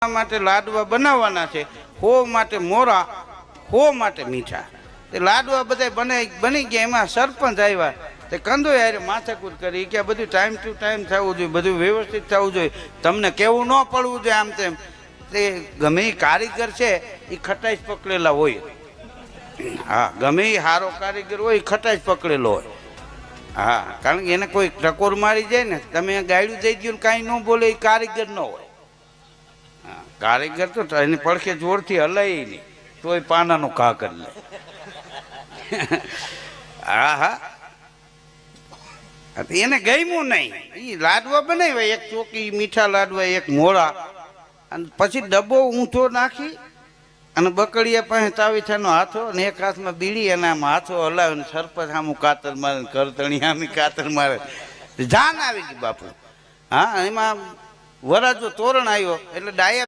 માટે લાડવા બનાવવાના છે, 100 માટે મોરા, 100 માટે મીઠા. તે લાડવા બધા બની ગયા. એમાં સરપંચ આવ્યા, તે કંદો યાર માથાકૂટ કરી કે બધું ટાઈમ ટુ ટાઈમ થવું જોઈએ, બધું વ્યવસ્થિત થવું જોઈએ, તમને કેવું ન પડવું જોઈએ આમ તેમ. તે ગમે એ કારીગર છે એ ખટાઈ પકડેલા હોય. હા, ગમે એ સારો કારીગર હોય એ ખટાઈ પકડેલો હોય. હા, કારણ કે એને કોઈ ટકોર મારી જાય ને, તમે ગાયડું જઈ ગયું કાંઈ ન બોલે, એ કારીગર ન હોય. હા, કારીગર તો એની પડખે જોરથી હલાય નહીં તોય પાનાનું ઘા કરી લે. હા હા, એને ગમ્યું નહીં. એ લાડવા બનાવ્યા, એક ચોકી મીઠા લાડવા, એક મોળા, અને પછી ડબ્બો ઊંધો નાખી અને બકડીયા પાસે તાવીથાનો હાથો અને એક હાથમાં બીડી, અને આમ હાથો હલાવે ને સરપંચ આમું કાતર મારે, કરતણી આમી કાતર મારે. જાન આવી ગઈ બાપુ. હા, એમાં વરાજો તોરણ આવ્યો એટલે ડાયા